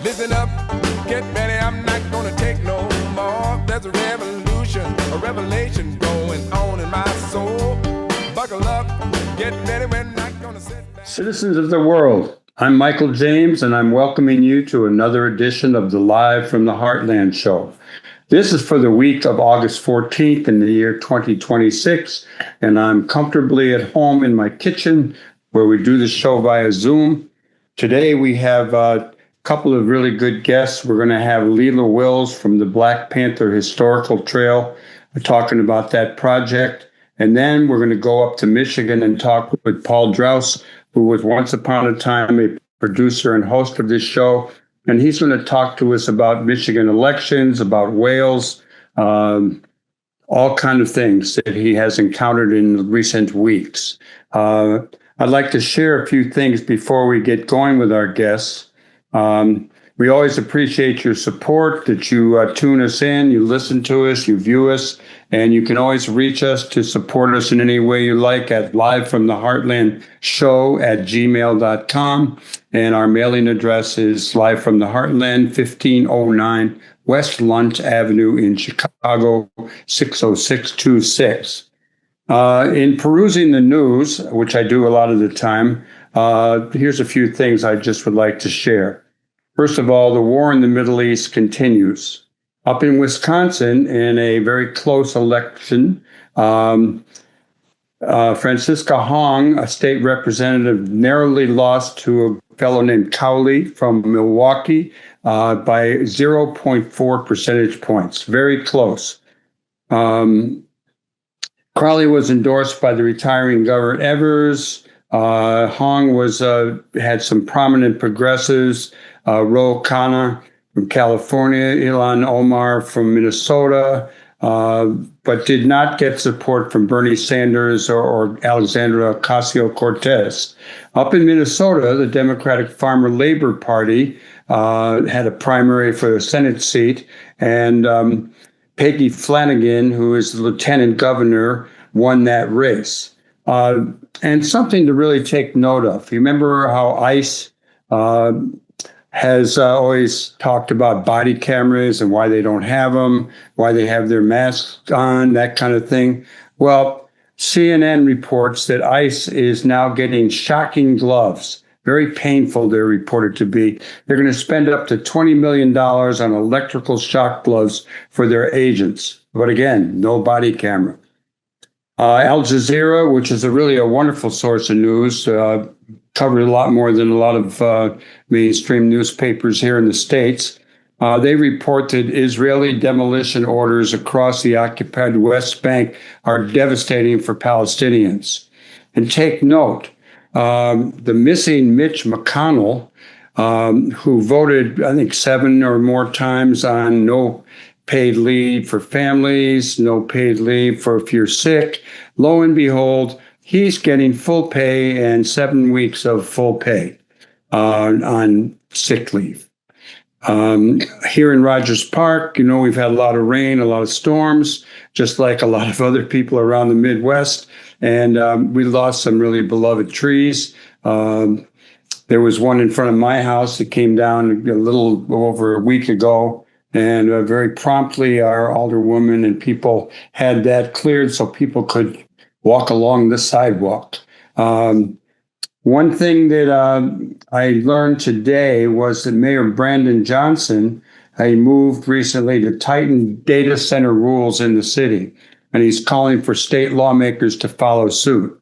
Listen up, get ready, I'm not gonna take no more. There's a revolution, a revelation going on in my soul. Buckle up, get ready, we're not gonna sit back. Citizens of the world, I'm Michael James, and I'm welcoming you to another edition of the Live from the Heartland show. This is for the week of August 14th in the year 2026, and I'm comfortably at home in my kitchen where we do the show via Zoom. Today we have a couple of really good guests. We're going to have Leila Wills from the Black Panther Historical Trail talking about that project. And then we're going to go up to Michigan and talk with Paul Draus, who was once upon a time a producer and host of this show. And he's going to talk to us about Michigan elections, about whales, all kind of things that he has encountered in recent weeks. I'd like to share a few things before we get going with our guests. We always appreciate your support, that you tune us in, you listen to us, you view us, and you can always reach us to support us in any way you like at livefromtheheartlandshow@gmail.com. And our mailing address is Live from the Heartland, 1509 West Lunt Avenue in Chicago, 60626. In perusing the news, which I do a lot of the time, here's a few things I just would like to share. First of all, the war in the Middle East continues. Up in Wisconsin, in a very close election, Francisca Hong, a state representative, narrowly lost to a fellow named Cowley from Milwaukee by 0.4 percentage points. Very close. Crowley was endorsed by the retiring Governor Evers. Hong had some prominent progressives, Ro Khanna from California, Ilhan Omar from Minnesota, but did not get support from Bernie Sanders or Alexandria Ocasio-Cortez. Up in Minnesota, the Democratic Farmer Labor Party had a primary for the Senate seat, and Peggy Flanagan, who is the lieutenant governor, won that race. And something to really take note of. You remember how ICE has always talked about body cameras and why they don't have them, why they have their masks on, that kind of thing. Well, CNN reports that ICE is now getting shocking gloves. Very painful, they're reported to be. They're going to spend up to $20 million on electrical shock gloves for their agents. But again, no body camera. Al Jazeera, which is really a wonderful source of news, covered a lot more than a lot of mainstream newspapers here in the States. They report that Israeli demolition orders across the occupied West Bank are devastating for Palestinians. And take note, the missing Mitch McConnell, who voted, I think, 7 or more times on no paid leave for families, no paid leave for if you're sick. Lo and behold, he's getting full pay and 7 weeks of full pay on sick leave. Here in Rogers Park, we've had a lot of rain, a lot of storms, just like a lot of other people around the Midwest. And we lost some really beloved trees. There was one in front of my house that came down a little over a week ago. And very promptly, our alderwoman and people had that cleared so people could walk along the sidewalk. One thing that I learned today was that Mayor Brandon Johnson, he moved recently to tighten data center rules in the city, and he's calling for state lawmakers to follow suit.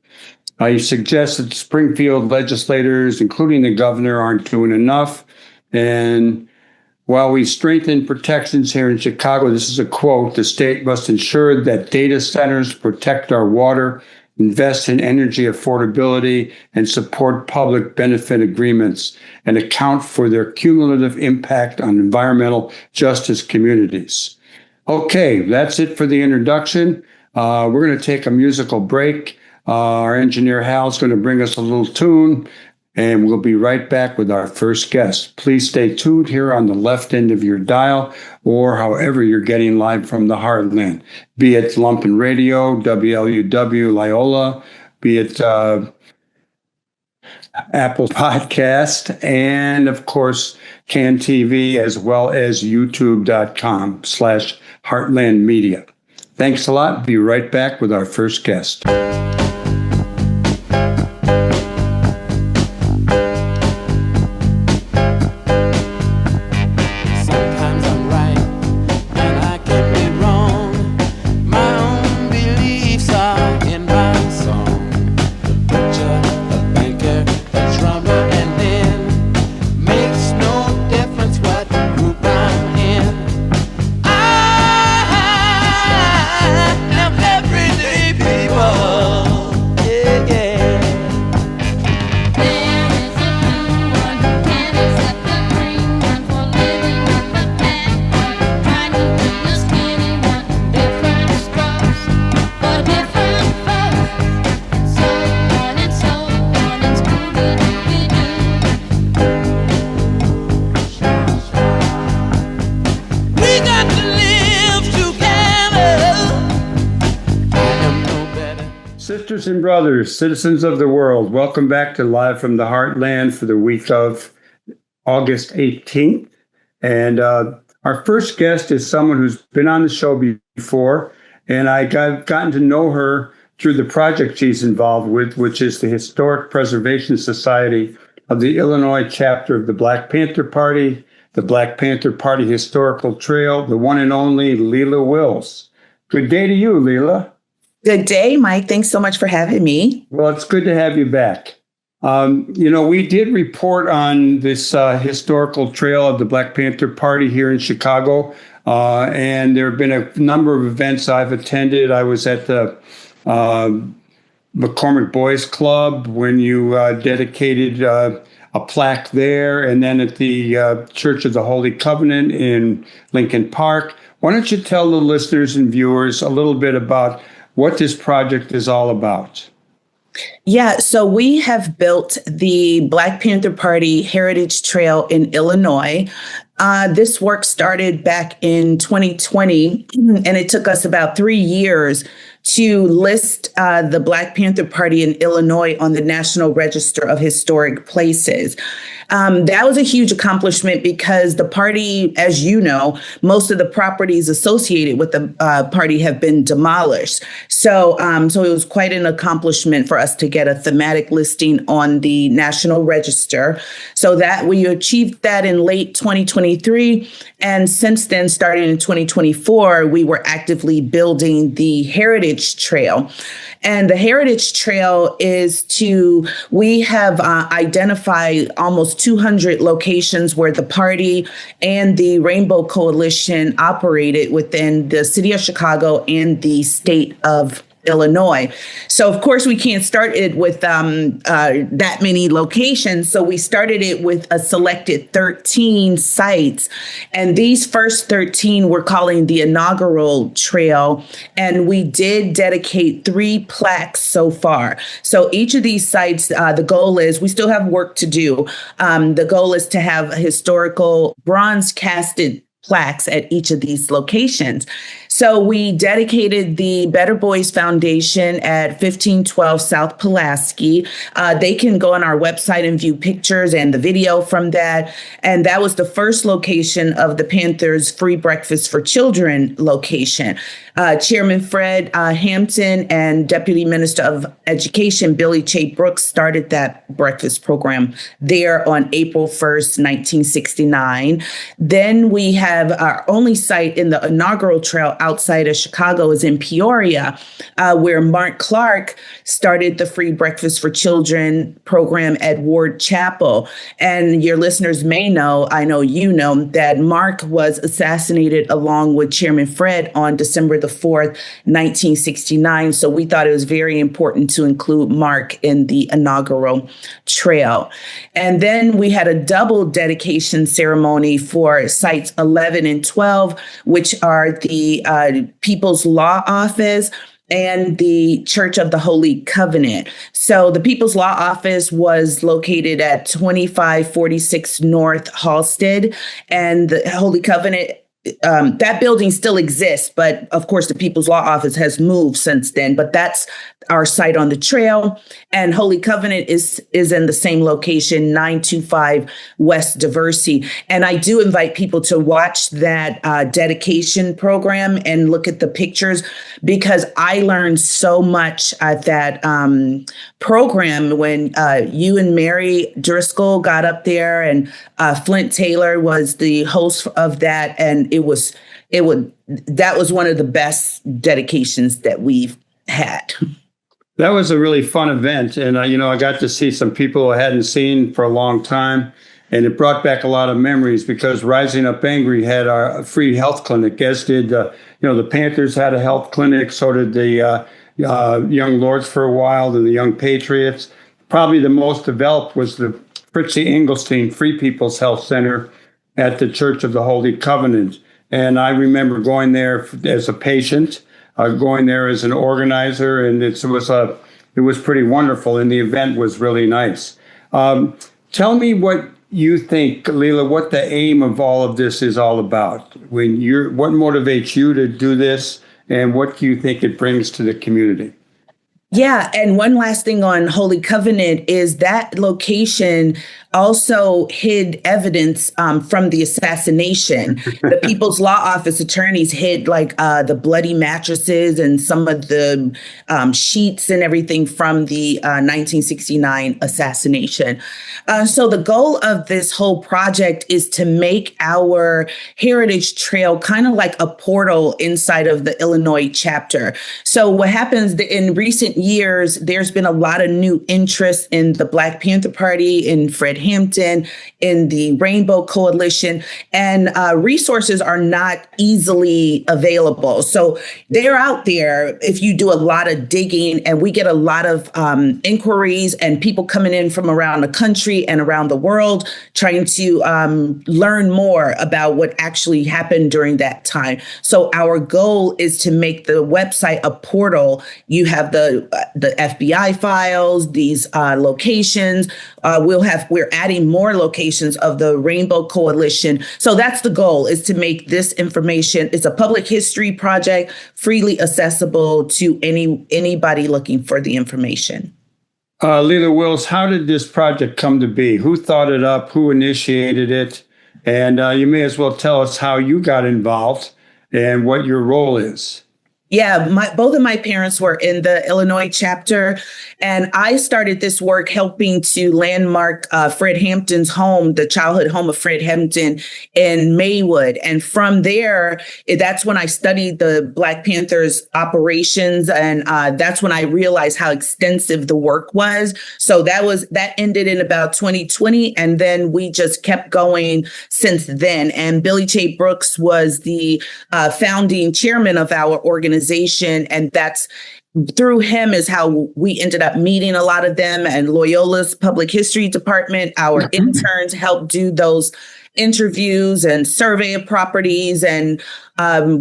He suggests that Springfield legislators, including the governor, aren't doing enough, and while we strengthen protections here in Chicago, this is a quote, the state must ensure that data centers protect our water, invest in energy affordability, and support public benefit agreements, and account for their cumulative impact on environmental justice communities. Okay, that's it for the introduction. We're going to take a musical break. Our engineer Hal's going to bring us a little tune. And we'll be right back with our first guest. Please stay tuned here on the left end of your dial or however you're getting live from the Heartland, be it Lumpen Radio, WLUW, Loyola, be it Apple Podcast, and of course, CAN TV, as well as youtube.com/Heartland Media. Thanks a lot. Be right back with our first guest. Sisters and brothers, citizens of the world, welcome back to Live from the Heartland for the week of August 18th. And our first guest is someone who's been on the show before, and I've gotten to know her through the project she's involved with, which is the Historic Preservation Society of the Illinois chapter of the Black Panther Party, the Black Panther Party Historical Trail, the one and only Leila Wills. Good day to you, Leila. Good day, Mike. Thanks so much for having me. Well, it's good to have you back. We did report on this historical trail of the Black Panther Party here in Chicago, and there have been a number of events I've attended. I was at the McCormick Boys Club when you dedicated a plaque there, and then at the Church of the Holy Covenant in Lincoln Park. Why don't you tell the listeners and viewers a little bit about what this project is all about? Yeah, so we have built the Black Panther Party Heritage Trail in Illinois. This work started back in 2020, and it took us about 3 years to list the Black Panther Party in Illinois on the National Register of Historic Places. That was a huge accomplishment because the party, as you know, most of the properties associated with the party have been demolished. So it was quite an accomplishment for us to get a thematic listing on the National Register. So that we achieved that in late 2023. And since then, starting in 2024, we were actively building the Heritage Trail. And the Heritage Trail we have identified almost 200 locations where the party and the Rainbow Coalition operated within the city of Chicago and the state of Illinois. So, of course, we can't start it with that many locations. So we started it with a selected 13 sites. And these first 13 we're calling the inaugural trail. And we did dedicate 3 plaques so far. So each of these sites, the goal is, we still have work to do. The goal is to have historical bronze casted plaques at each of these locations. So we dedicated the Better Boys Foundation at 1512 South Pulaski. They can go on our website and view pictures and the video from that. And that was the first location of the Panthers' Free Breakfast for Children location. Chairman Fred Hampton and Deputy Minister of Education Billy Che Brooks started that breakfast program there on April 1st, 1969. Then we have our only site in the inaugural trail outside of Chicago is in Peoria, where Mark Clark started the Free Breakfast for Children program at Ward Chapel. And your listeners may know, I know you know, that Mark was assassinated along with Chairman Fred on December the 4th, 1969. So we thought it was very important to include Mark in the inaugural trail. And then we had a double dedication ceremony for sites 11 and 12, which are the People's Law Office and the Church of the Holy Covenant. So the People's Law Office was located at 2546 North Halsted, and the Holy Covenant that building still exists, but of course the People's Law Office has moved since then. But that's our site on the trail. And Holy Covenant is in the same location, 925 West Diversey. And I do invite people to watch that dedication program and look at the pictures, because I learned so much at that program when you and Mary Driscoll got up there, and Flint Taylor was the host of that. And that was one of the best dedications that we've had. That was a really fun event. And, I got to see some people I hadn't seen for a long time. And it brought back a lot of memories, because Rising Up Angry had our free health clinic, as did, the Panthers had a health clinic. So did the Young Lords for a while, and the Young Patriots. Probably the most developed was the Fritzie Engelstein Free People's Health Center at the Church of the Holy Covenant. And I remember going there as a patient, going there as an organizer, and it was pretty wonderful, and the event was really nice. Tell me what you think, Leila, what the aim of all of this is all about. What motivates you to do this, and what do you think it brings to the community? Yeah. And one last thing on Holy Covenant is that location also hid evidence from the assassination. The People's Law Office attorneys hid the bloody mattresses and some of the sheets and everything from the 1969 assassination. So the goal of this whole project is to make our Heritage Trail kind of like a portal inside of the Illinois chapter. So what happens in recent years, there's been a lot of new interest in the Black Panther Party, in Fred Hampton, in the Rainbow Coalition, and resources are not easily available. So they're out there if you do a lot of digging, and we get a lot of inquiries and people coming in from around the country and around the world trying to learn more about what actually happened during that time. So our goal is to make the website a portal. You have the FBI files, these locations. We're adding more locations of the Rainbow Coalition. So that's the goal, is to make this information. It's a public history project, freely accessible to anybody looking for the information. Leila Wills, how did this project come to be? Who thought it up? Who initiated it? And you may as well tell us how you got involved and what your role is. Yeah, both of my parents were in the Illinois chapter, and I started this work helping to landmark Fred Hampton's home, the childhood home of Fred Hampton in Maywood. And from there, that's when I studied the Black Panthers operations, and that's when I realized how extensive the work was. So that ended in about 2020, and then we just kept going since then. And Billy J. Brooks was the founding chairman of our organization. And that's through him is how we ended up meeting a lot of them. And Loyola's public history department, our interns helped do those interviews and survey of properties. And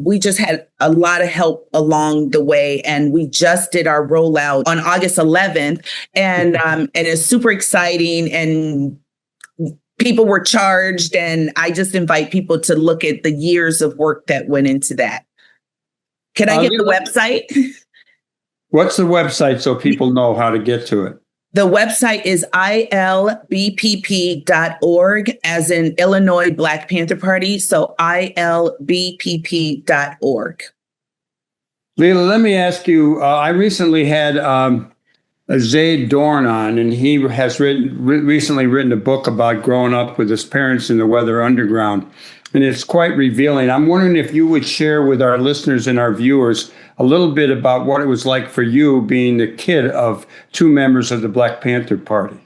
we just had a lot of help along the way. And we just did our rollout on August 11th. And it's super exciting. And people were charged. And I just invite people to look at the years of work that went into that. Can I get the website? What's the website so people know how to get to it? The website is ilbpp.org, as in Illinois Black Panther Party. So ilbpp.org. Leila, let me ask you, I recently had Zaid Dorn on, and he has recently written a book about growing up with his parents in the Weather Underground. And it's quite revealing. I'm wondering if you would share with our listeners and our viewers a little bit about what it was like for you being the kid of two members of the Black Panther Party.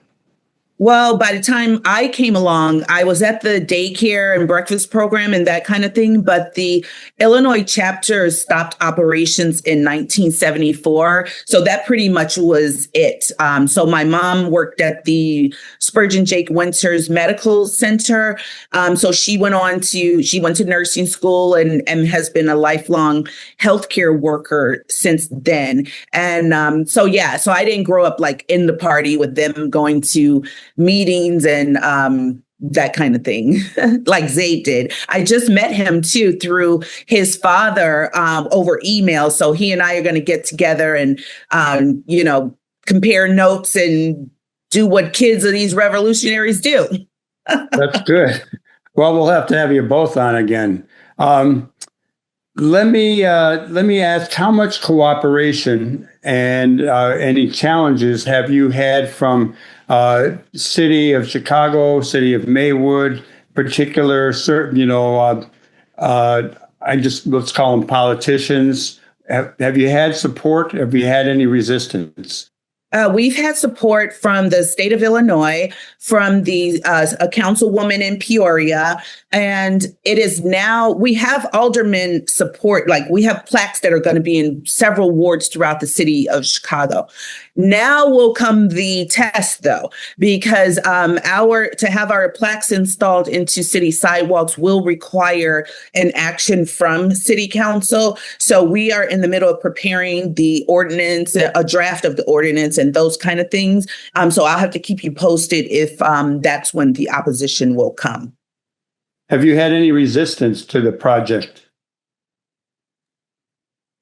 Well, by the time I came along, I was at the daycare and breakfast program and that kind of thing. But the Illinois chapter stopped operations in 1974. So that pretty much was it. So my mom worked at the Spurgeon Jake Winters Medical Center. So she went to nursing school and has been a lifelong healthcare worker since then. And so I didn't grow up like in the party with them going to meetings and that kind of thing, like Zayd did. I just met him too through his father over email. So he and I are going to get together and, compare notes and do what kids of these revolutionaries do. That's good. Well, we'll have to have you both on again. Let me ask, how much cooperation and any challenges have you had from city of Chicago, city of Maywood, particular certain, let's call them politicians. Have you had support? Have you had any resistance? We've had support from the state of Illinois, from a councilwoman in Peoria, and it is now, we have alderman support, like we have plaques that are going to be in several wards throughout the city of Chicago. Now will come the test, though, because to have our plaques installed into city sidewalks will require an action from city council. So we are in the middle of preparing the ordinance, a draft of the ordinance and those kind of things. So I'll have to keep you posted if that's when the opposition will come. Have you had any resistance to the project?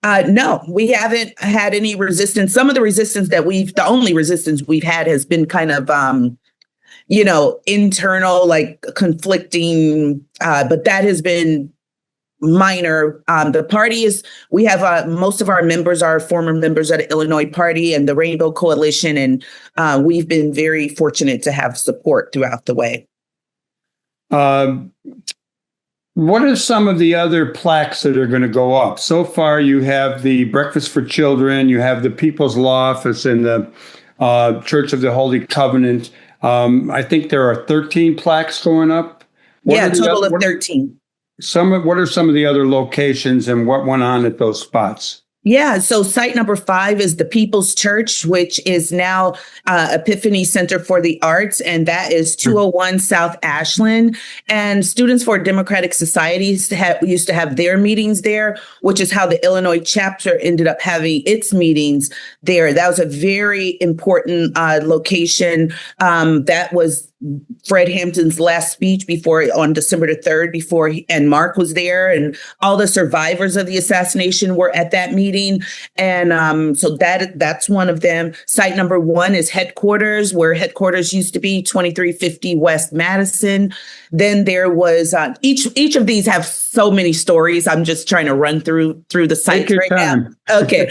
No, we haven't had any resistance. Some of the resistance the only resistance we've had has been kind of, internal, like conflicting, but that has been minor. The party we have most of our members are former members of the Illinois Party and the Rainbow Coalition, and we've been very fortunate to have support throughout the way. What are some of the other plaques that are going to go up? So far, you have the Breakfast for Children, you have the People's Law Office, and the Church of the Holy Covenant. I think there are 13 plaques going up. A total of 13. What are some of the other locations and what went on at those spots? Yeah. So site number 5 is the People's Church, which is now Epiphany Center for the Arts. And that is 201 South Ashland. And Students for Democratic Societies used to have their meetings there, which is how the Illinois chapter ended up having its meetings there. That was a very important location. That was Fred Hampton's last speech on December the 3rd, and Mark was there, and all the survivors of the assassination were at that meeting. And so that's one of them. Site number 1 is headquarters, where headquarters used to be 2350 West Madison. Then there was each of these have so many stories. I'm just trying to run through the sites right now. Okay.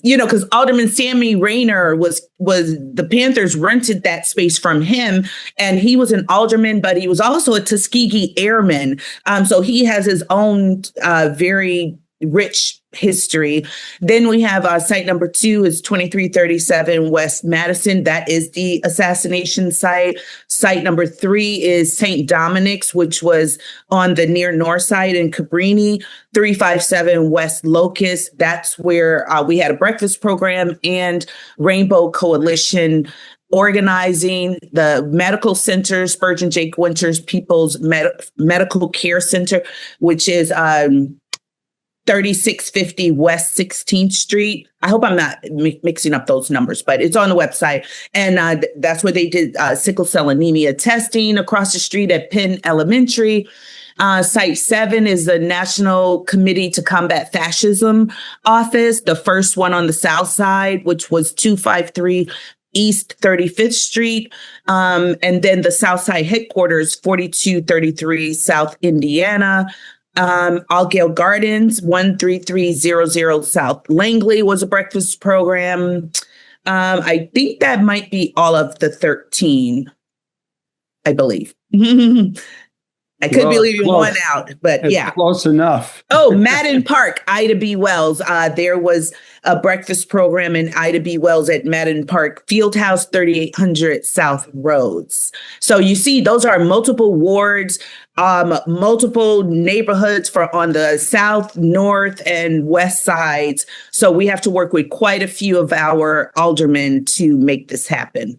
Because Alderman Sammy Rayner was the Panthers rented that space from him, and he was an alderman, but he was also a Tuskegee Airman. So he has his own very rich history. Then we have site number 2 is 2337 West Madison. That is the assassination site. Site number 3 is St. Dominic's, which was on the near north side in Cabrini. 357 West Locust. That's where we had a breakfast program and Rainbow Coalition organizing. The medical center, Spurgeon Jake Winters People's Medical Care Center, which is 3650 West 16th Street. I hope I'm not mixing up those numbers, but it's on the website. And that's where they did sickle cell anemia testing across the street at Penn Elementary. Site 7 is the National Committee to Combat Fascism office, the first one on the south side, which was 253 East 35th Street. And then the south side headquarters, 4233 South Indiana. Allgale Gardens, 13300 South Langley was a breakfast program. I think that might be all of the 13, I believe. I could be leaving one out, but yeah. Close enough. Madden Park, Ida B. Wells. There was a breakfast program in Ida B. Wells at Madden Park Fieldhouse, 3800 South Rhodes. So you see, those are multiple wards, multiple neighborhoods on the south, north, and west sides. So we have to work with quite a few of our aldermen to make this happen.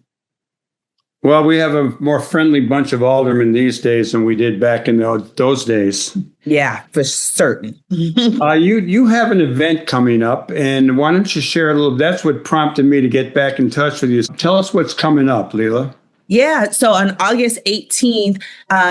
Well, we have a more friendly bunch of aldermen these days than we did back in those days. Yeah, for certain. You have an event coming up, and why don't you share a little? That's what prompted me to get back in touch with you. Tell us what's coming up, Leila. Yeah, so on August 18th,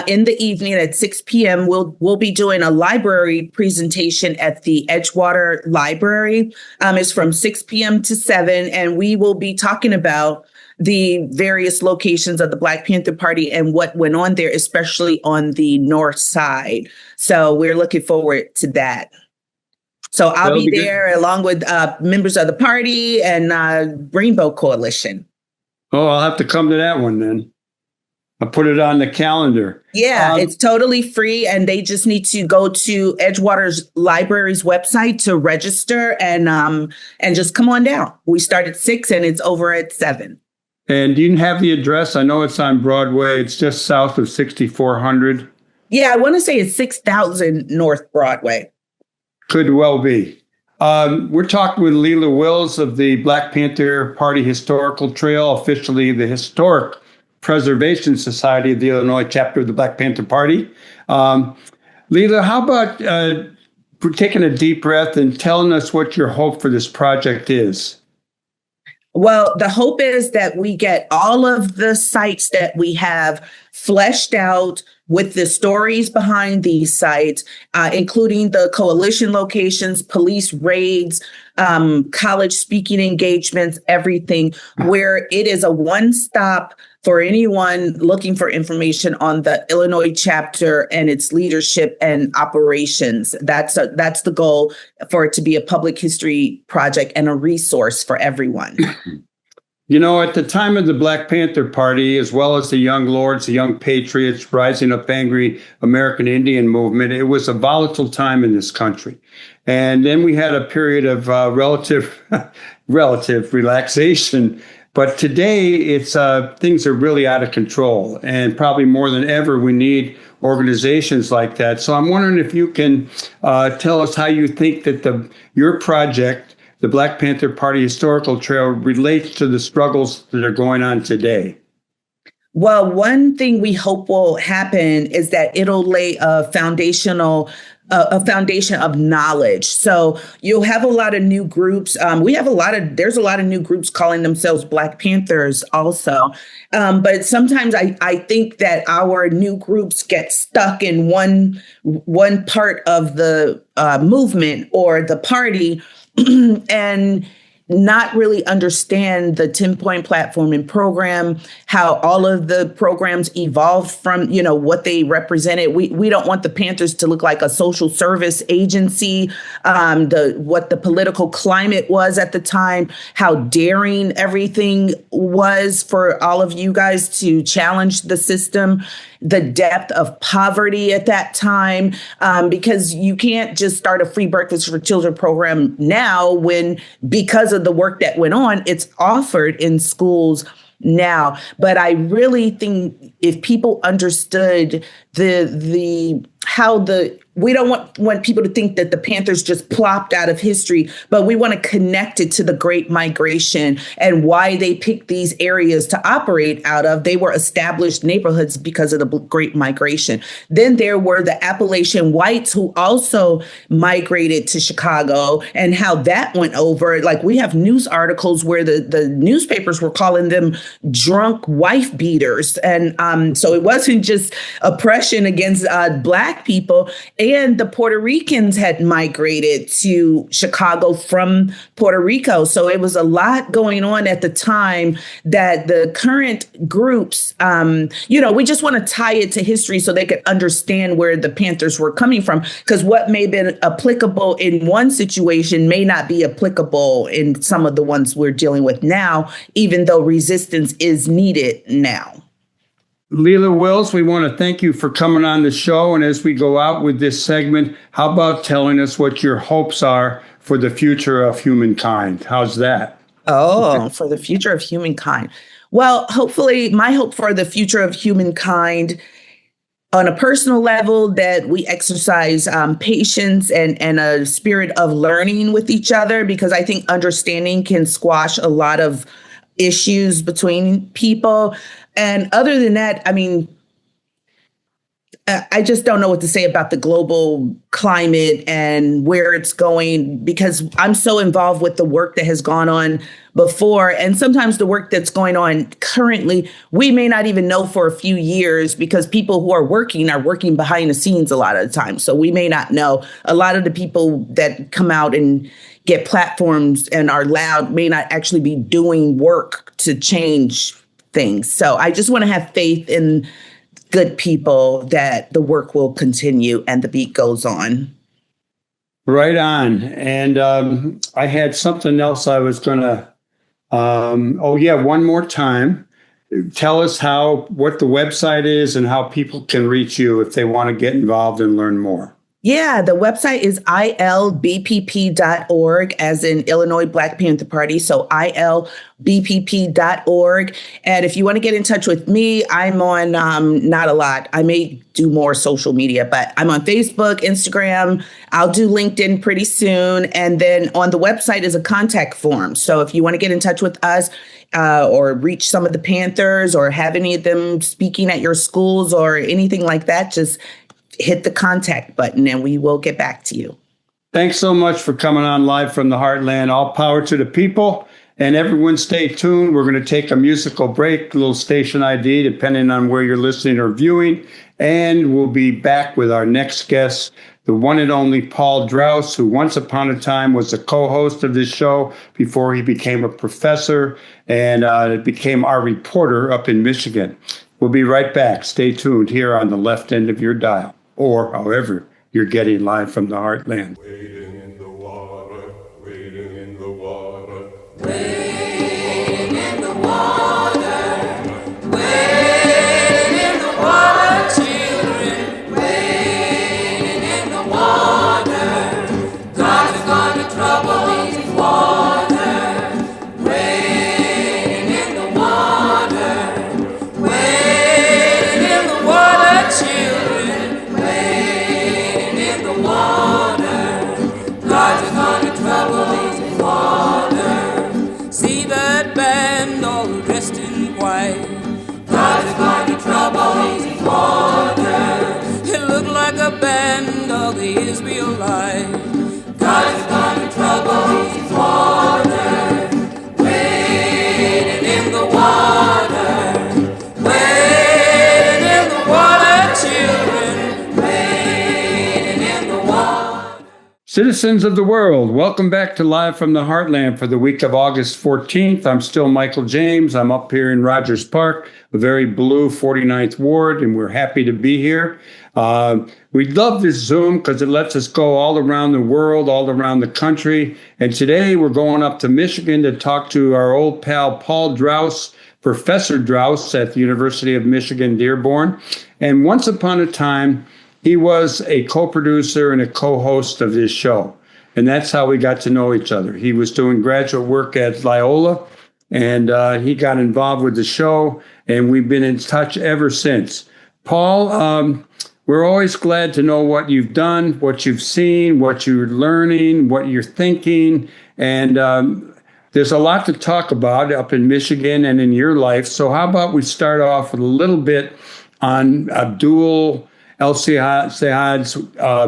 in the evening at 6 p.m., we'll be doing a library presentation at the Edgewater Library. It's from 6 p.m. to 7, and we will be talking about the various locations of the Black Panther Party and what went on there, especially on the north side. So we're looking forward to that. So I'll be there along with members of the party and Rainbow Coalition. Oh, I'll have to come to that one then. I'll put it on the calendar. Yeah, it's totally free, and they just need to go to Edgewater's Library's website to register and just come on down. We start at 6 and it's over at 7. And do you have the address? I know it's on Broadway. It's just south of 6400. Yeah, I want to say it's 6000 North Broadway. Could well be. We're talking with Leila Wills of the Black Panther Party Historical Trail, officially the Historic Preservation Society of the Illinois chapter of the Black Panther Party. Leila, how about taking a deep breath and telling us what your hope for this project is? Well, the hope is that we get all of the sites that we have fleshed out with the stories behind these sites, including the coalition locations, police raids, college speaking engagements, everything, where it is a one-stop for anyone looking for information on the Illinois chapter and its leadership and operations. That's the goal, for it to be a public history project and a resource for everyone. You know, at the time of the Black Panther Party, as well as the Young Lords, the Young Patriots, Rising Up Angry American Indian movement, it was a volatile time in this country. And then we had a period of relative relaxation. But today, it's things are really out of control. And probably more than ever, we need organizations like that. So I'm wondering if you can tell us how you think that your project, the Black Panther Party Historical Trail, relates to the struggles that are going on today. Well, one thing we hope will happen is that it'll lay a foundation of knowledge. So you'll have a lot of new groups. There's a lot of new groups calling themselves Black Panthers also. But sometimes I think that our new groups get stuck in one part of the movement or the party and not really understand the 10-point platform and program, how all of the programs evolved from, what they represented. We don't want the Panthers to look like a social service agency, what the political climate was at the time, how daring everything was for all of you guys to challenge the system, the depth of poverty at that time, because you can't just start a free breakfast for children program now when, because of the work that went on, it's offered in schools now. But I really think if people understood we don't want people to think that the Panthers just plopped out of history, but we want to connect it to the Great Migration and why they picked these areas to operate out of. They were established neighborhoods because of the Great Migration. Then there were the Appalachian whites who also migrated to Chicago and how that went over. Like, we have news articles where the newspapers were calling them drunk wife beaters. And so it wasn't just oppression against Black people. And the Puerto Ricans had migrated to Chicago from Puerto Rico. So it was a lot going on at the time that the current groups, we just want to tie it to history so they could understand where the Panthers were coming from. Because what may have been applicable in one situation may not be applicable in some of the ones we're dealing with now, even though resistance is needed now. Leila Wills, we want to thank you for coming on the show. And as we go out with this segment, how about telling us what your hopes are for the future of humankind? How's that? Oh, for the future of humankind. Well, hopefully my hope for the future of humankind on a personal level, that we exercise patience and a spirit of learning with each other, because I think understanding can squash a lot of issues between people. And other than that, I mean, I just don't know what to say about the global climate and where it's going, because I'm so involved with the work that has gone on before. And sometimes the work that's going on currently, we may not even know for a few years, because people who are working behind the scenes a lot of the time. So we may not know. A lot of the people that come out and get platforms and are loud may not actually be doing work to change things. So I just want to have faith in good people that the work will continue and the beat goes on. Right on. And I had something else I was going to, one more time. Tell us what the website is and how people can reach you if they want to get involved and learn more. Yeah, the website is ilbpp.org, as in Illinois Black Panther Party. So ilbpp.org. And if you want to get in touch with me, I'm on, not a lot. I may do more social media, but I'm on Facebook, Instagram. I'll do LinkedIn pretty soon. And then on the website is a contact form. So if you want to get in touch with us, or reach some of the Panthers, or have any of them speaking at your schools or anything like that, just hit the contact button and we will get back to you. Thanks so much for coming on Live from the Heartland. All power to the people. And everyone stay tuned. We're going to take a musical break, a little station ID, depending on where you're listening or viewing. And we'll be back with our next guest, the one and only Paul Draus, who once upon a time was a co-host of this show before he became a professor and became our reporter up in Michigan. We'll be right back. Stay tuned here on the left end of your dial, or however you're getting Live from the Heartland. Wading in the water, wading in the water, Wading in the water, wading in the water, children, wading in the water. God is gonna trouble these waters, wading in the water, wading in the water, children, wading in the water. God is gonna trouble these waters. See that band all dressed in white. God is gonna trouble these waters. It looked like a band of the Israelites. God is gonna trouble these waters. Wading in the water, wading in the water, children, wading in the water. Citizens of the world, welcome back to Live from the Heartland for the week of August 14th. I'm still Michael James. I'm up here in Rogers Park, a very blue 49th Ward, and we're happy to be here. We love this Zoom because it lets us go all around the world, all around the country. And today we're going up to Michigan to talk to our old pal, Paul Draus, Professor Draus at the University of Michigan, Dearborn. And once upon a time, he was a co-producer and a co-host of this show. And that's how we got to know each other. He was doing graduate work at Loyola, and he got involved with the show, and we've been in touch ever since. Paul, we're always glad to know what you've done, what you've seen, what you're learning, what you're thinking. And there's a lot to talk about up in Michigan and in your life. So how about we start off with a little bit on Abdul El-Sayed's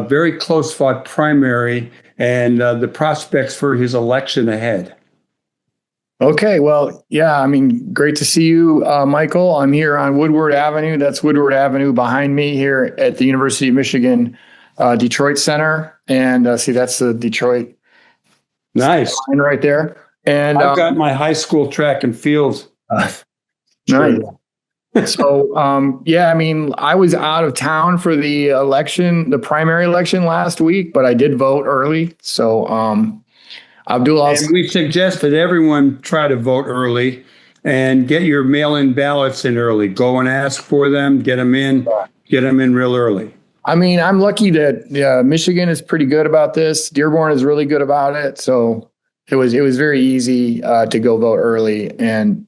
very close-fought primary and the prospects for his election ahead. Okay, well, yeah, I mean, great to see you, Michael. I'm here on Woodward Avenue. That's Woodward Avenue behind me here at the University of Michigan Detroit Center. And see, that's the Detroit Nice line right there. And I've got my high school track and field. Nice. So, yeah, I mean, I was out of town for the election, the primary election last week, but I did vote early. So, Abdul El-Sayed. And we suggest that everyone try to vote early and get your mail-in ballots in early. Go and ask for them, get them in real early. I mean, I'm lucky that Michigan is pretty good about this. Dearborn is really good about it. So it was very easy to go vote early. And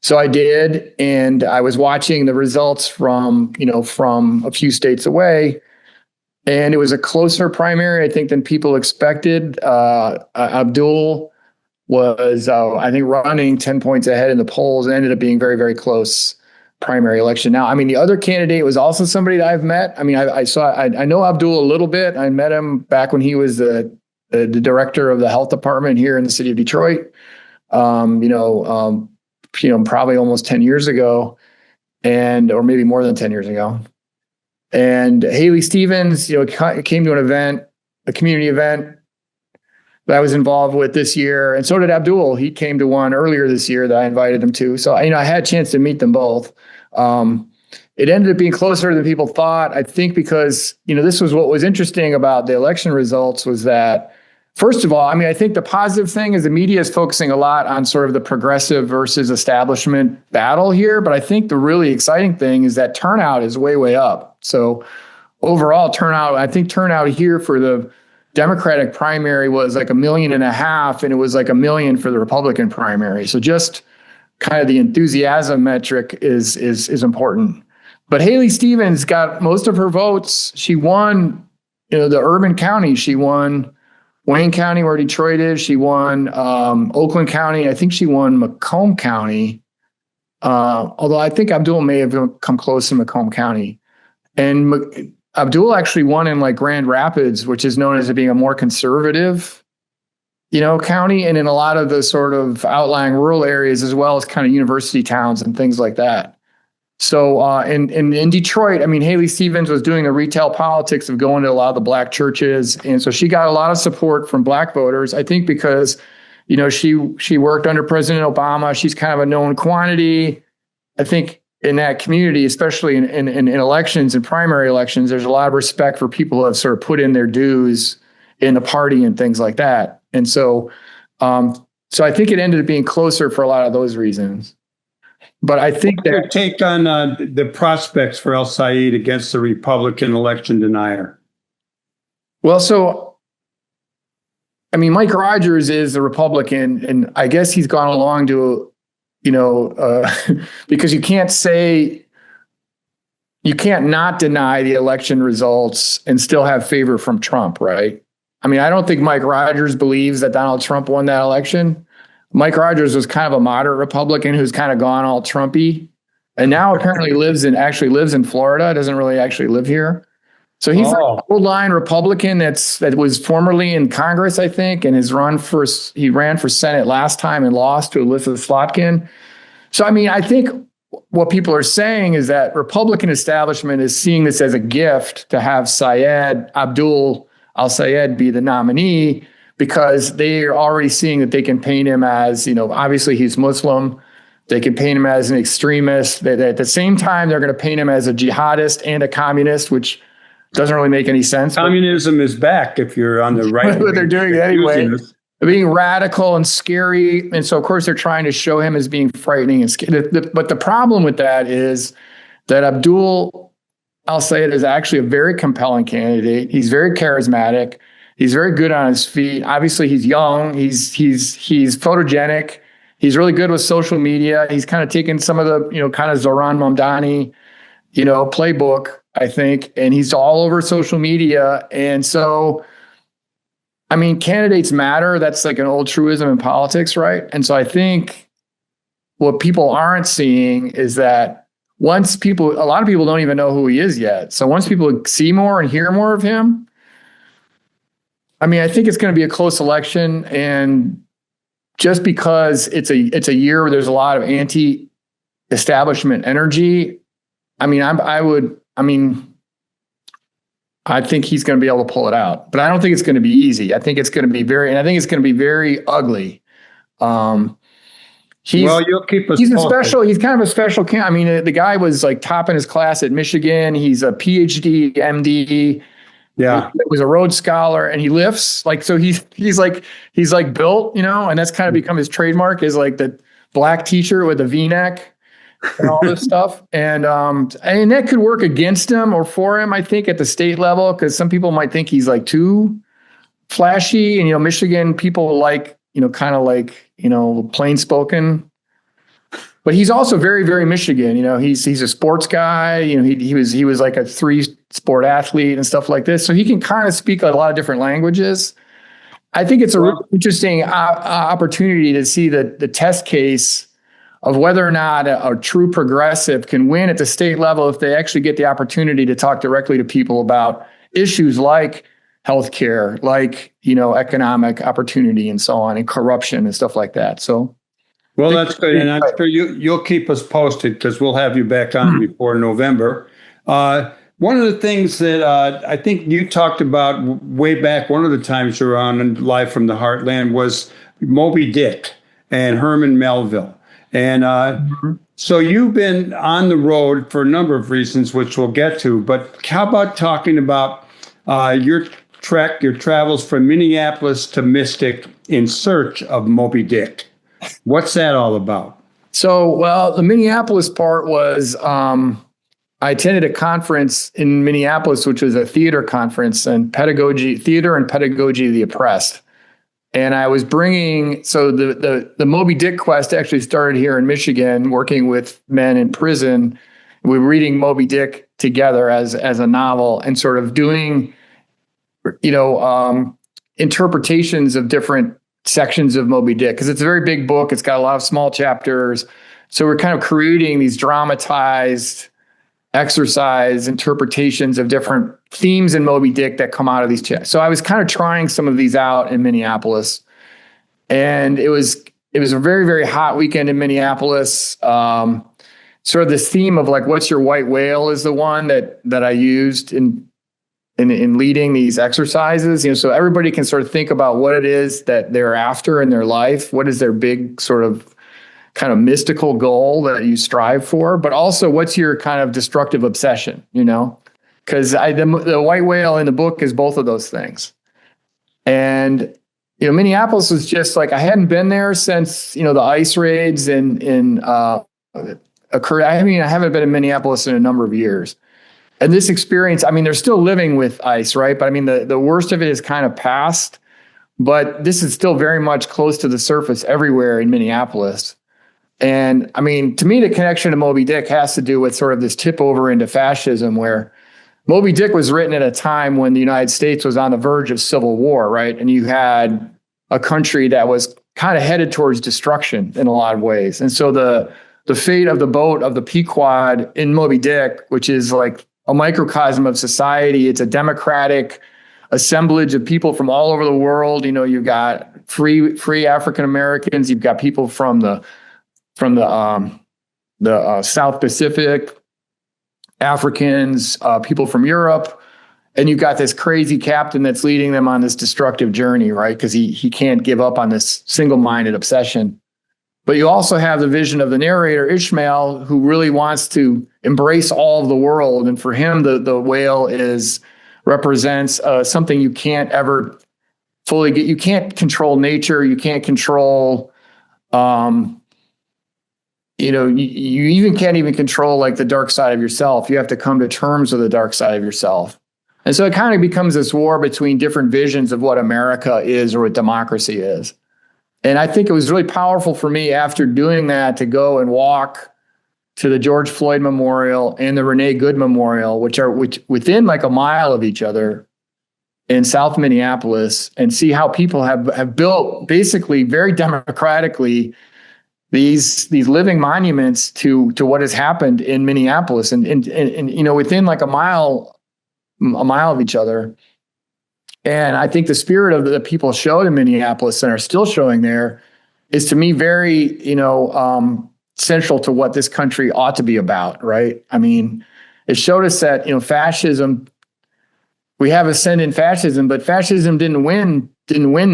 so I did, and I was watching the results from a few states away. And it was a closer primary, I think, than people expected. Abdul was, I think, running 10 points ahead in the polls and ended up being very, very close primary election. Now, I mean, the other candidate was also somebody that I've met. I mean, I know Abdul a little bit. I met him back when he was the director of the health department here in the city of Detroit. Probably almost 10 years ago, or maybe more than 10 years ago. And Haley Stevens, came to an event, a community event that I was involved with this year. And so did Abdul. He came to one earlier this year that I invited him to. So, I had a chance to meet them both. It ended up being closer than people thought. I think because, this was what was interesting about the election results was that, first of all, I think the positive thing is the media is focusing a lot on sort of the progressive versus establishment battle here. But I think the really exciting thing is that turnout is way, way up. So overall turnout here for the Democratic primary was like 1.5 million, and it was like 1 million for the Republican primary. So just kind of the enthusiasm metric is important. But Haley Stevens got most of her votes. She won, the urban counties. She won Wayne County, where Detroit is. She won Oakland County. I think she won Macomb County. Although I think Abdul may have come close in Macomb County. And Abdul actually won in like Grand Rapids, which is known as being a more conservative, county, and in a lot of the sort of outlying rural areas, as well as kind of university towns and things like that. So in Detroit, Haley Stevens was doing the retail politics of going to a lot of the black churches. And so she got a lot of support from black voters, I think, because, she worked under President Obama. She's kind of a known quantity. I think in that community, especially in elections and primary elections, there's a lot of respect for people who have sort of put in their dues in the party and things like that. And so I think it ended up being closer for a lot of those reasons. But I think what's your take on the prospects for El-Sayed against the Republican election denier? Well, so, Mike Rogers is the Republican, and I guess he's gone along to, because you can't not deny the election results and still have favor from Trump, right? I don't think Mike Rogers believes that Donald Trump won that election. Mike Rogers was kind of a moderate Republican who's kind of gone all Trumpy, and now apparently lives in Florida. Doesn't really actually live here. So he's an old line Republican that was formerly in Congress, I think, and he ran for Senate last time and lost to Elizabeth Slotkin. So, I think what people are saying is that Republican establishment is seeing this as a gift to have Abdul El-Sayed be the nominee, because they are already seeing that they can paint him as, obviously he's Muslim. They can paint him as an extremist. At the same time, they're going to paint him as a jihadist and a communist, which doesn't really make any sense. Communism is back if you're on the right. But they're doing it anyway. They're being radical and scary. And so, of course, they're trying to show him as being frightening and scary. But the problem with that is that Abdul El-Sayed is actually a very compelling candidate. He's very charismatic. He's very good on his feet. Obviously, he's young. He's photogenic. He's really good with social media. He's kind of taken some of the, kind of Zohran Mamdani, playbook, I think, and he's all over social media. And so, candidates matter. That's like an old truism in politics, right? And so I think what people aren't seeing is that a lot of people don't even know who he is yet. So once people see more and hear more of him, I think it's going to be a close election, and just because it's a year where there's a lot of anti-establishment energy, I think he's going to be able to pull it out, but I don't think it's going to be easy. I think it's going to be very ugly. You'll keep us. He's kind of a special candidate. The guy was like top in his class at Michigan. He's a PhD, MD. Yeah, he was a Rhodes Scholar, and he lifts so he's like built, and that's kind of become his trademark, is like the black t-shirt with a V-neck and all this stuff. And that could work against him or for him, I think, at the state level, because some people might think he's like too flashy, and Michigan people like kind of like plain spoken. But he's also very, very Michigan. He's a sports guy. He was like a 3-sport athlete and stuff like this. So he can kind of speak a lot of different languages. I think it's a really interesting opportunity to see the test case of whether or not a true progressive can win at the state level if they actually get the opportunity to talk directly to people about issues like healthcare, like, economic opportunity and so on, and corruption and stuff like that. So, well, that's good. And I'm sure you'll keep us posted because we'll have you back on before November. One of the things that I think you talked about way back, one of the times you were on Live from the Heartland, was Moby Dick and Herman Melville. And so you've been on the road for a number of reasons, which we'll get to. But how about talking about your travels from Minneapolis to Mystic in search of Moby Dick? What's that all about? So, well, the Minneapolis part was I attended a conference in Minneapolis, which was a theater conference and theater and pedagogy of the oppressed. And I was bringing, so the Moby Dick quest actually started here in Michigan, working with men in prison. We were reading Moby Dick together as a novel and sort of doing, interpretations of different sections of Moby Dick, because it's a very big book. It's got a lot of small chapters. So we're kind of creating these dramatized exercise interpretations of different themes in Moby Dick that come out of these chapters. So I was kind of trying some of these out in Minneapolis, and it was a very, very hot weekend in Minneapolis. Sort of this theme of like, what's your white whale is the one that I used in leading these exercises, so everybody can sort of think about what it is that they're after in their life. What is their big sort of kind of mystical goal that you strive for, but also what's your kind of destructive obsession, because the white whale in the book is both of those things. And, Minneapolis was just like, I hadn't been there since, the ICE raids occurred. I haven't been in Minneapolis in a number of years. And this experience, they're still living with ICE, right? But the worst of it is kind of past, but this is still very much close to the surface everywhere in Minneapolis. And to me, the connection to Moby Dick has to do with sort of this tip over into fascism, where Moby Dick was written at a time when the United States was on the verge of civil war, right? And you had a country that was kind of headed towards destruction in a lot of ways. And so the fate of the boat of the Pequod in Moby Dick, which is like a microcosm of society, it's a democratic assemblage of people from all over the world. You've got free African Americans, you've got people from the South Pacific, Africans, people from Europe, and you've got this crazy captain that's leading them on this destructive journey, right? Because he can't give up on this single-minded obsession. But you also have the vision of the narrator, Ishmael, who really wants to embrace all of the world. And for him, the whale represents something you can't ever fully get. You can't control nature. You can't control, you even can't even control like the dark side of yourself. You have to come to terms with the dark side of yourself. And so it kind of becomes this war between different visions of what America is or what democracy is. And I think it was really powerful for me after doing that to go and walk to the George Floyd Memorial and the Renee Good Memorial, which within like a mile of each other in South Minneapolis, and see how people have built basically very democratically these living monuments to what has happened in Minneapolis, and within like a mile of each other. And I think the spirit of the people showed in Minneapolis and are still showing there is, to me, very, central to what this country ought to be about, right? It showed us that, fascism, we have ascendant fascism, but fascism didn't win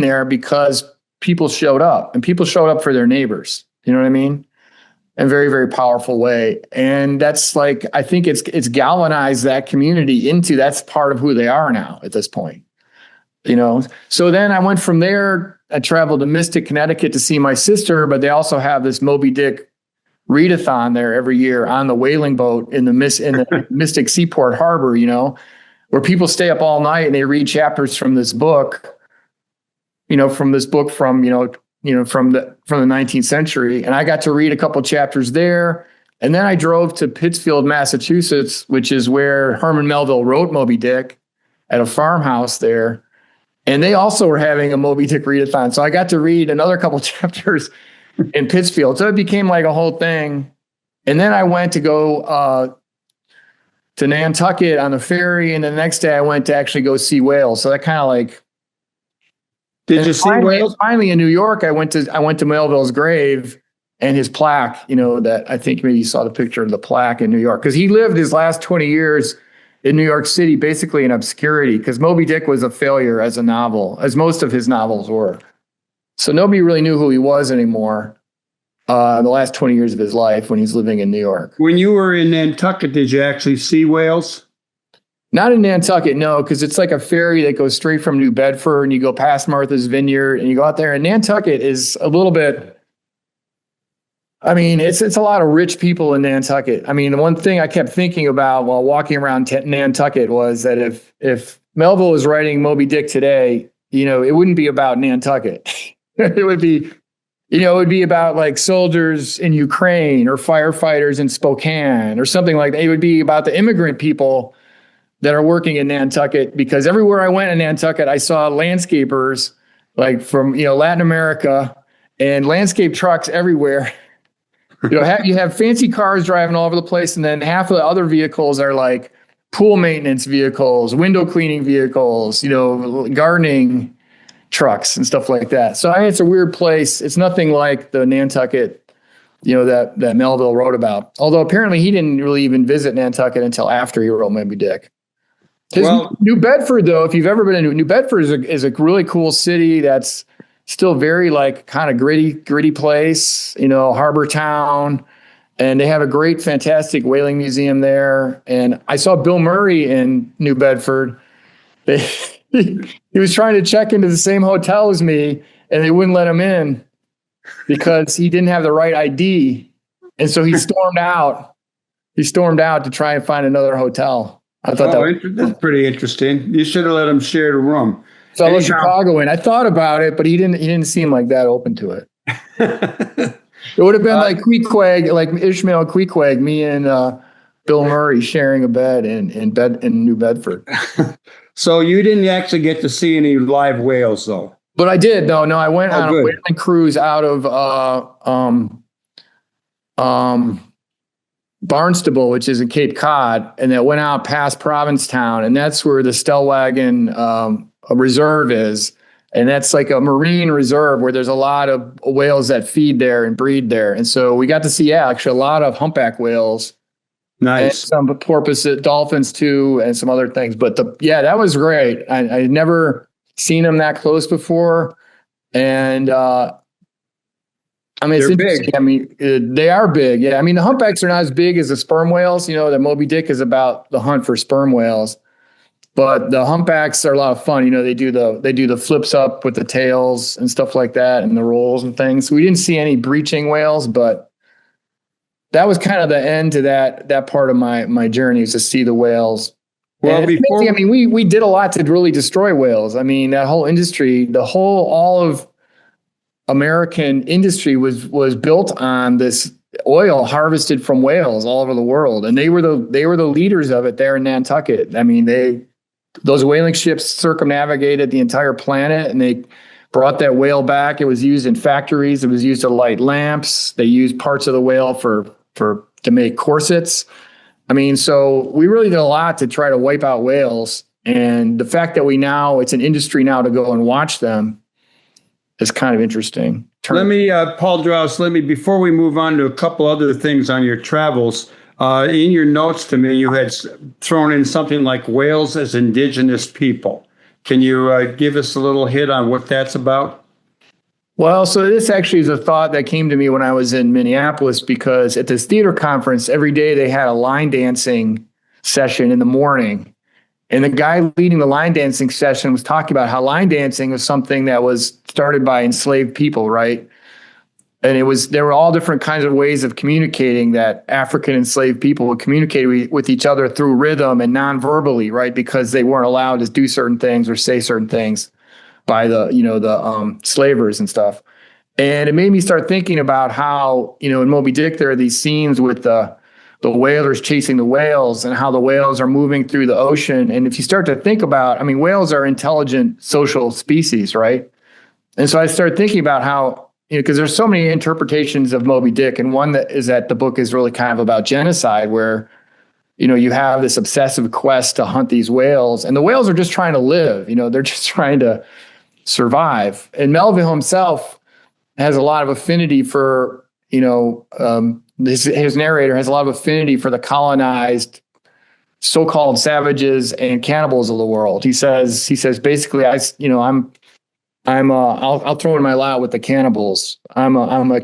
there because people showed up, and people showed up for their neighbors. You know what I mean? In a very, very powerful way. And that's like, I think it's galvanized that community into, that's part of who they are now at this point. So then I went from there. I traveled to Mystic, Connecticut to see my sister, but they also have this Moby Dick readathon there every year on the whaling boat in the Mystic Seaport Harbor, where people stay up all night and they read chapters from this book, from the 19th century. And I got to read a couple chapters there. And then I drove to Pittsfield, Massachusetts, which is where Herman Melville wrote Moby Dick, at a farmhouse there. And they also were having a Moby Dick readathon. So I got to read another couple chapters in Pittsfield. So it became like a whole thing. And then I went to go to Nantucket on the ferry, and the next day I went to actually go see whales. So that kind of like. Did you see whales? Finally in New York, I went to Melville's grave and his plaque. That I think maybe you saw the picture of the plaque in New York, because he lived his last 20 years in New York City basically in obscurity, because Moby Dick was a failure as a novel, as most of his novels were. So nobody really knew who he was anymore. The last 20 years of his life when he's living in New York. When you were in Nantucket, did you actually see whales? Not in Nantucket, no, because it's like a ferry that goes straight from New Bedford, and you go past Martha's Vineyard and you go out there. And Nantucket is a little bit, it's a lot of rich people in Nantucket. The one thing I kept thinking about while walking around Nantucket was that if Melville was writing Moby Dick today, it wouldn't be about Nantucket. It would be, it would be about like soldiers in Ukraine or firefighters in Spokane or something like that. It would be about the immigrant people that are working in Nantucket, because everywhere I went in Nantucket, I saw landscapers like from, Latin America, and landscape trucks everywhere. You have fancy cars driving all over the place. And then half of the other vehicles are like pool maintenance vehicles, window cleaning vehicles, gardening trucks and stuff like that. So it's a weird place. It's nothing like the Nantucket, that Melville wrote about. Although apparently he didn't really even visit Nantucket until after he wrote Moby Dick. New Bedford, though, if you've ever been in New Bedford, is a really cool city that's still very like kind of gritty place, harbor town. And they have a great, fantastic whaling museum there. And I saw Bill Murray in New Bedford. He was trying to check into the same hotel as me, and they wouldn't let him in because he didn't have the right ID. And so he stormed out. He stormed out to try and find another hotel. I thought that's pretty interesting. You should have let him share the room. Fellow Chicagoan. I thought about it, but he didn't seem like that open to it. It would have been like Queequeg, like Ishmael Queequeg, me and Bill Murray sharing a bed in New Bedford. So you didn't actually get to see any live whales, though. But I did. No, I went on a whaling cruise out of Barnstable, which is in Cape Cod, and that went out past Provincetown, and that's where the Stellwagen reserve is. And that's like a marine reserve where there's a lot of whales that feed there and breed there. And so we got to see, actually a lot of humpback whales. Nice. And some porpoise dolphins too, and some other things. But that was great. I had never seen them that close before. And it's interesting. Big. They are big. Yeah. The humpbacks are not as big as the sperm whales. The Moby Dick is about the hunt for sperm whales. But the humpbacks are a lot of fun. They do the flips up with the tails and stuff like that, and the rolls and things. We didn't see any breaching whales, but that was kind of the end to that part of my journey, is to see the whales. Well, we did a lot to really destroy whales. That whole industry, all of American industry was built on this oil harvested from whales all over the world, and they were the leaders of it there in Nantucket. Those whaling ships circumnavigated the entire planet, and they brought that whale back. It was used in factories. It was used to light lamps. They used parts of the whale to make corsets. So we really did a lot to try to wipe out whales. And the fact that it's an industry now to go and watch them is kind of interesting. Paul Draus, before we move on to a couple other things on your travels, in your notes to me, you had thrown in something like whales as indigenous people. Can you give us a little hit on what that's about? Well, so this actually is a thought that came to me when I was in Minneapolis, because at this theater conference, every day they had a line dancing session in the morning. And the guy leading the line dancing session was talking about how line dancing was something that was started by enslaved people, right? And there were all different kinds of ways of communicating that African enslaved people would communicate with each other through rhythm and non-verbally, right? Because they weren't allowed to do certain things or say certain things by the slavers and stuff. And it made me start thinking about how, in Moby Dick, there are these scenes with the whalers chasing the whales and how the whales are moving through the ocean. And if you start to think about, whales are intelligent social species, right? And so I started thinking about how, because there's so many interpretations of Moby Dick, and one that is that the book is really kind of about genocide, where you have this obsessive quest to hunt these whales, and the whales are just trying to live. They're just trying to survive. And Melville himself has a lot of affinity for, his narrator has a lot of affinity for the colonized so-called savages and cannibals of the world. He says basically, I'll throw in my lot with the cannibals. I'm a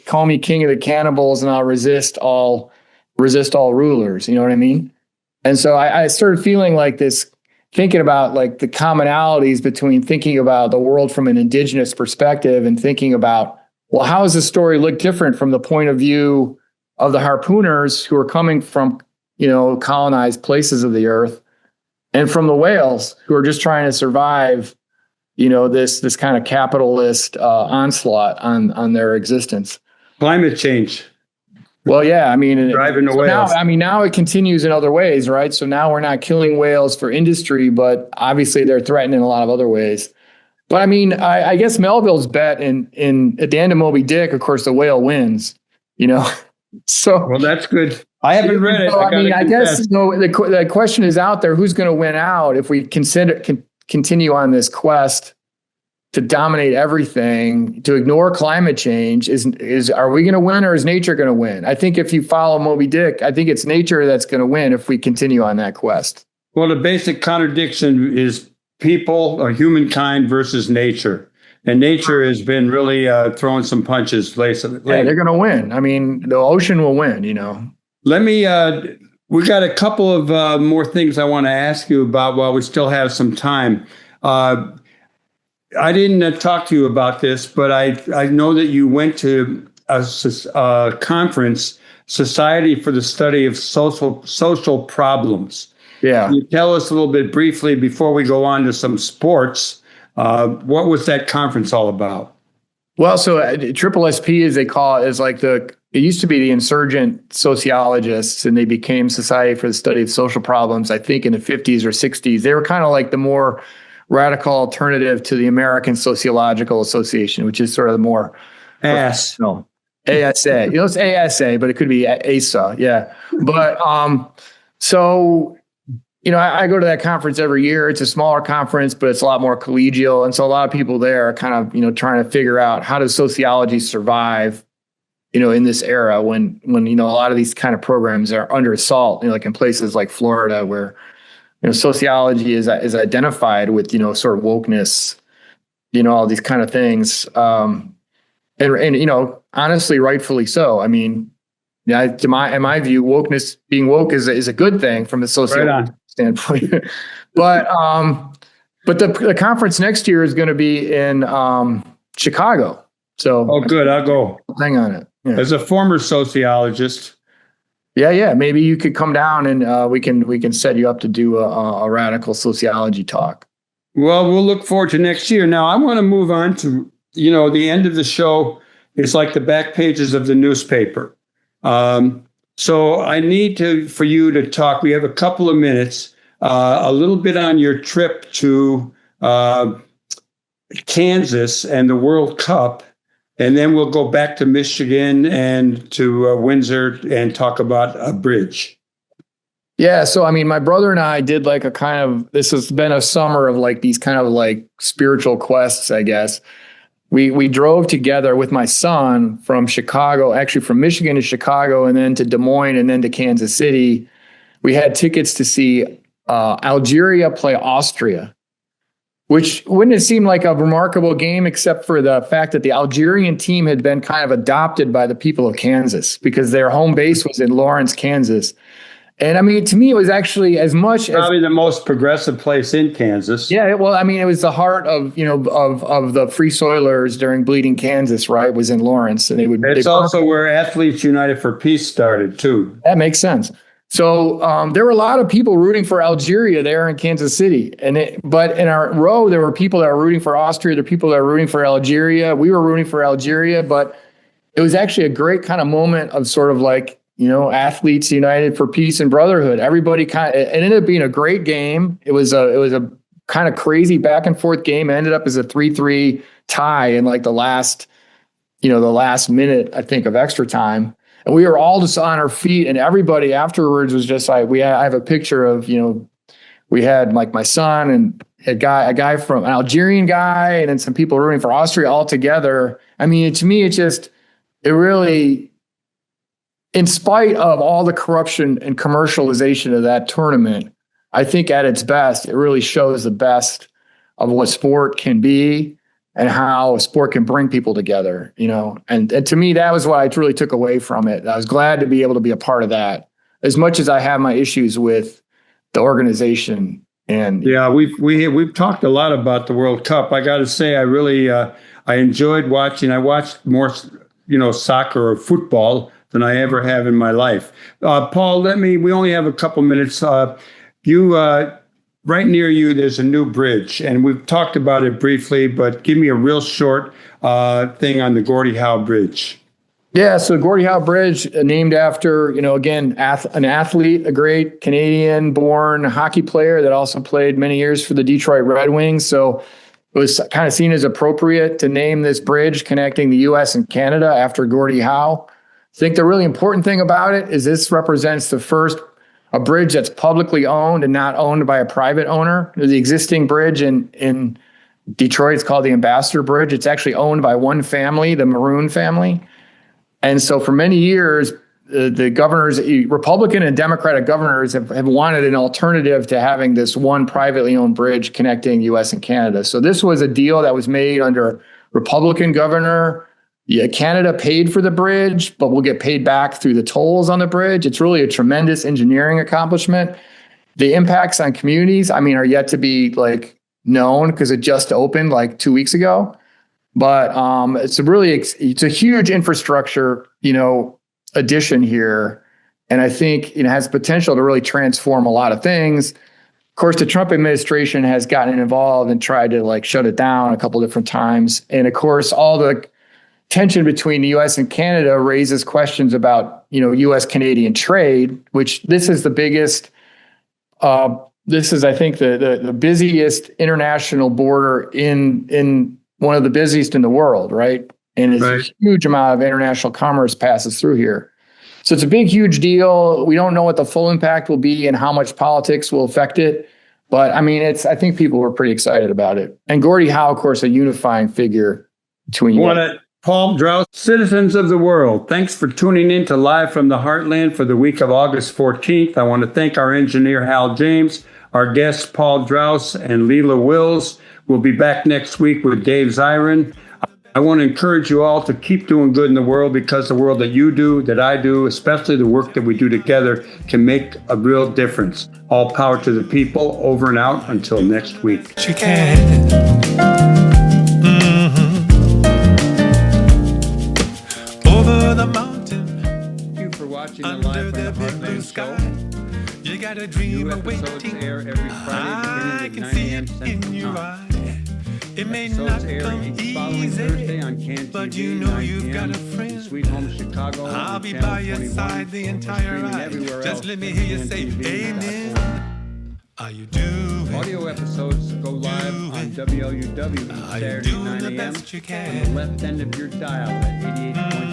call me king of the cannibals, and I'll resist all rulers. You know what I mean? And so I started feeling like this, thinking about like the commonalities between thinking about the world from an indigenous perspective and thinking about, well, how does the story look different from the point of view of the harpooners who are coming from, colonized places of the earth, and from the whales who are just trying to survive, this kind of capitalist onslaught on their existence. Climate change. Well, yeah, driving the whales. Now it continues in other ways, right? So now we're not killing whales for industry, but obviously they're threatened in a lot of other ways. But I guess Melville's bet in at the end of Moby Dick, of course, the whale wins. So well, that's good. I haven't read it. I guess the question is out there: who's going to win out if we continue on this quest to dominate everything, to ignore climate change? Are we going to win, or is nature going to win? I think if you follow Moby Dick, I think it's nature that's going to win if we continue on that quest. Well, the basic contradiction is people or humankind versus nature. And nature has been really throwing some punches lately. Yeah, they're going to win. The ocean will win, Let me, we got a couple of more things I want to ask you about while we still have some time. I didn't talk to you about this, but I know that you went to a conference, Society for the Study of Social Problems. Yeah. Can you tell us a little bit briefly before we go on to some sports? What was that conference all about? Well, so Triple SP, as they call it, is like it used to be the insurgent sociologists, and they became Society for the Study of Social Problems, I think in the 50s or 60s. They were kind of like the more radical alternative to the American Sociological Association, which is sort of the more ASA. It's ASA, but it could be ASA. Yeah. But I go to that conference every year. It's a smaller conference, but it's a lot more collegial. And so a lot of people there are kind of, trying to figure out how does sociology survive, in this era when a lot of these kind of programs are under assault, like in places like Florida where, sociology is identified with, sort of wokeness, all these kind of things. And honestly, rightfully so. In my view, being woke is a good thing from a sociology standpoint. But the conference next year is going to be in Chicago. So good, I'll go. Hang on it. Yeah. As a former sociologist. Yeah. Maybe you could come down and we can set you up to do a radical sociology talk. Well, we'll look forward to next year. Now I want to move on to the end of the show is like the back pages of the newspaper. So I need for you to talk. We have a couple of minutes, a little bit on your trip to Kansas and the World Cup, and then we'll go back to Michigan and to Windsor and talk about a bridge. Yeah. So, my brother and I did like this has been a summer of like these kind of like spiritual quests, I guess. We drove together with my son from Michigan to Chicago, and then to Des Moines, and then to Kansas City. We had tickets to see Algeria play Austria, which wouldn't have seemed like a remarkable game, except for the fact that the Algerian team had been kind of adopted by the people of Kansas because their home base was in Lawrence, Kansas. And to me, it was actually probably the most progressive place in Kansas. Yeah, well, it was the heart of the Free Soilers during Bleeding Kansas, right? Was in Lawrence, and It's also where Athletes United for Peace started too. That makes sense. So there were a lot of people rooting for Algeria there in Kansas City, but in our row there were people that were rooting for Austria, there were people that were rooting for Algeria. We were rooting for Algeria, but it was actually a great kind of moment of sort of like, Athletes United for Peace and Brotherhood. Everybody it ended up being a great game. It was a kind of crazy back and forth game. It ended up as a 3-3 tie in like the last the last minute, I think, of extra time. And we were all just on our feet, and everybody afterwards was just like, I have a picture of, we had like my son and a guy from an Algerian guy, and then some people rooting for Austria all together. I mean, to me, it really, in spite of all the corruption and commercialization of that tournament, I think at its best, it really shows the best of what sport can be and how sport can bring people together, and to me, that was what I really took away from it. I was glad to be able to be a part of that, as much as I have my issues with the organization. And yeah, we've talked a lot about the World Cup. I got to say, I really, I enjoyed watching. I watched more, soccer or football than I ever have in my life. Paul, we only have a couple minutes. Right near you, there's a new bridge, and we've talked about it briefly, but give me a real short thing on the Gordie Howe Bridge. Yeah, so Gordie Howe Bridge, named after, again, an athlete, a great Canadian-born hockey player that also played many years for the Detroit Red Wings. So it was kind of seen as appropriate to name this bridge connecting the U.S. and Canada after Gordie Howe. I think the really important thing about it is this represents a bridge that's publicly owned and not owned by a private owner. The existing bridge in Detroit is called the Ambassador Bridge. It's actually owned by one family, the Maroon family. And so for many years, the governors, Republican and Democratic governors, have wanted an alternative to having this one privately owned bridge connecting U.S. and Canada. So this was a deal that was made under Republican governor. Yeah, Canada paid for the bridge, but we'll get paid back through the tolls on the bridge. It's really a tremendous engineering accomplishment. The impacts on communities, are yet to be known because it just opened 2 weeks ago. But it's a huge infrastructure, addition here. And I think it has potential to really transform a lot of things. Of course, the Trump administration has gotten involved and tried to shut it down a couple different times. And of course, all the tension between the U.S. and Canada raises questions about, U.S.-Canadian trade, which this is the biggest, this is, I think, the busiest international border in one of the busiest in the world, right? And it's a huge amount of international commerce passes through here. So it's a big, huge deal. We don't know what the full impact will be and how much politics will affect it. But I think people were pretty excited about it. And Gordie Howe, of course, a unifying figure between Paul Draus, citizens of the world, thanks for tuning in to Live from the Heartland for the week of August 14th. I want to thank our engineer, Hal James, our guests, Paul Draus and Leila Wills. We'll be back next week with Dave Zirin. I want to encourage you all to keep doing good in the world, because the world that you do, that I do, especially the work that we do together, can make a real difference. All power to the people. Over and out until next week. She can. Over the mountain, Thank you for watching the under Live from the the big blue Heartland sky, show. you got a dream New of episodes waiting. air every Friday I beginning can at 9 see a.m. it Central in your Time. eye. It may Episodes not air come each following Thursday on easy, CAN but TV, you know 9 you've got p.m. a friend. Sweet Home Chicago. I'll on be Channel by your 21, side the or entire streaming ride. everywhere Just else let me at hear you say cantv.org. amen. Are you doing? Audio episodes go live on WLUW Are you Saturday doing 9 the a.m. best you on can? the left end of your dial at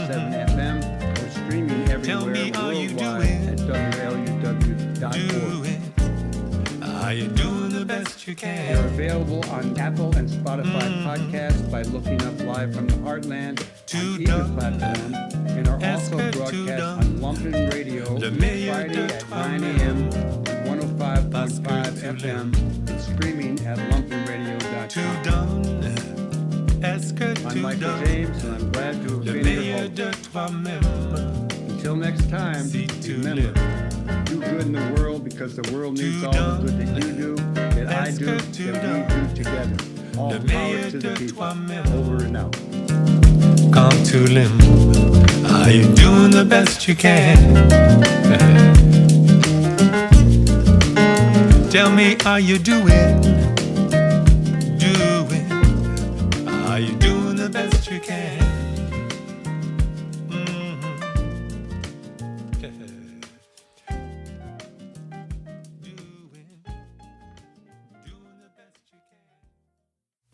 88.7 FM, or streaming Tell me, everywhere are you worldwide doing? at WLUW.org. Are you doing the best you They're can? available on Apple and Spotify podcasts by looking up Live from the Heartland on either platform, and are also broadcast on Lumpen Radio Friday at 9 a.m. on 105.5 FM and streaming at Too lumpenradio.com. done. Est-ce que I'm tu Michael donnes James, and I'm glad to have le been your meilleur host. de toi-même? Until next time, Si tu remember, do good in the world, because the world needs all the good that you do, that I do, that we do together. All Le power meilleur to the de people. toi-même. Over and out. Quand tu l'aimes, are you doing the best you can? Tell me, are you doing? Are you doing the best you can?